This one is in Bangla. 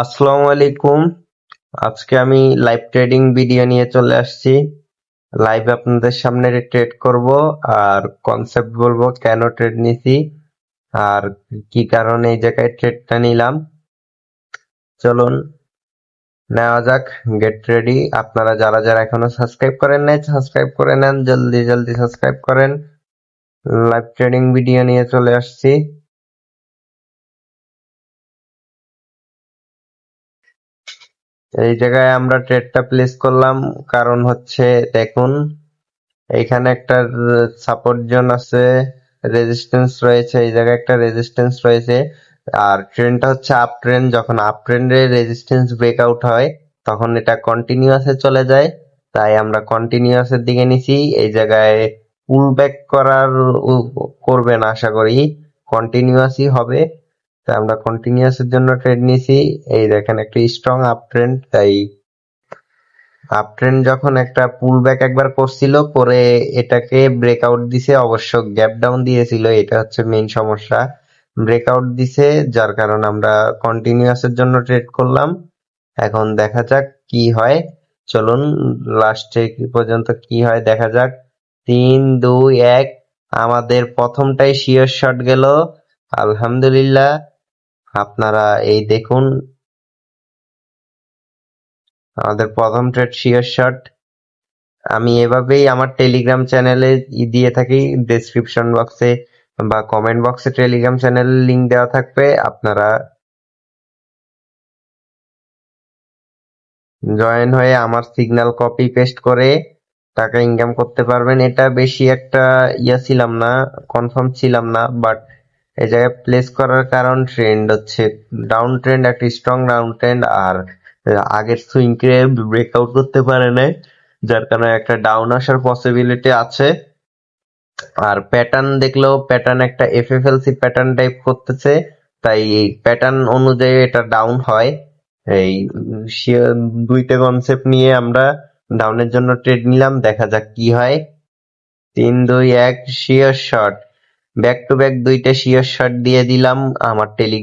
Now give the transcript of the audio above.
আসসালামু আলাইকুম। আজকে আমি লাইভ ট্রেডিং ভিডিও নিয়ে চলে আসছি। লাইভ আপনাদের সামনে ট্রেড করব আর কনসেপ্ট বলবো কেন ট্রেড নিছি আর কি কারণে এই জায়গায় ট্রেডটা নিলাম। চলুন নেওয়া যাক, গেট রেডি। আপনারা যারা যারা এখনো সাবস্ক্রাইব করেন নাই সাবস্ক্রাইব করে নেন, জলদি জলদি সাবস্ক্রাইব করেন। লাইভ ট্রেডিং ভিডিও নিয়ে চলে আসছি। এই জায়গায় আমরা ট্রেডটা প্লেস করলাম কারণ হচ্ছে দেখুন এইখানে একটা সাপোর্ট জোন আছে, রেজিস্ট্যান্স রয়েছে, এই জায়গায় একটা রেজিস্ট্যান্স রয়েছে। আর ট্রেন্ডটা হচ্ছে আপ ট্রেন্ড, যখন আপ ট্রেন্ডে রেজিস্ট্যান্স ব্রেকআউট হয় তখন এটা কন্টিনিউয়াসে চলে যায়, তাই আমরা কন্টিনিউয়াসের দিকে নিছি। এই জায়গায় পুল ব্যাক করবে না আশা করি, কন্টিনিউয়াসই হবে, তাই আমরা কন্টিনিউয়াসের জন্য ট্রেড নিছি। এই দেখেন একটা স্ট্রং আপ ট্রেন্ড, তাই আপ ট্রেন্ড যখন একটা পুল ব্যাক একবার করছিল পরে এটাকে ব্রেকআউট দিছে, অবশ্য গ্যাপ ডাউন দিয়েছিল, এটা হচ্ছে মেইন সমস্যা। ব্রেকআউট দিছে যার কারণে আমরা কন্টিনিউয়াসের জন্য ট্রেড করলাম। এখন দেখা যাক কি হয়, চলুন লাস্টে কি পর্যন্ত কি হয় দেখা যাক। 3 2 1 আমাদের প্রথমটাই শিওর শট গেল, আলহামদুলিল্লাহ। আপনারা এই দেখুন আমাদের প্রথম ট্রেড শিওর শট। আমি এভাবেই আমার টেলিগ্রাম চ্যানেলে দিয়ে থাকি, ডেসক্রিপশন বক্সে বা কমেন্ট বক্সে টেলিগ্রাম চ্যানেলের লিংক দেওয়া থাকবে, আপনারা জয়েন হয়ে আমার সিগন্যাল কপি পেস্ট করে টাকা ইনকাম করতে পারবেন। এটা বেশি একটা ছিলাম না, কনফার্ম ছিলাম না, বাট এই জায়গায় প্লেস করার কারণ ট্রেন্ড হচ্ছে ডাউন ট্রেন্ড, একটা স্ট্রং ডাউন ট্রেন্ড, আর আগের সুইংকে ব্রেকআউট করতে পারে নাই, যার কারণে একটা ডাউন আসার পসিবিলিটি আছে। আর প্যাটার্ন দেখলেও প্যাটার্ন একটা এফএফএলসি প্যাটার্ন টাইপ করতেছে, তাই এই প্যাটার্ন অনুযায়ী এটা ডাউন হয়। এই দুইটা কনসেপ্ট নিয়ে আমরা ডাউনের জন্য ট্রেড নিলাম, দেখা যাক কি হয়। 3 2 1 sure shot, back to back দুইটা শিওর শট দিয়ে দিলাম আমার টেলিগ্রাম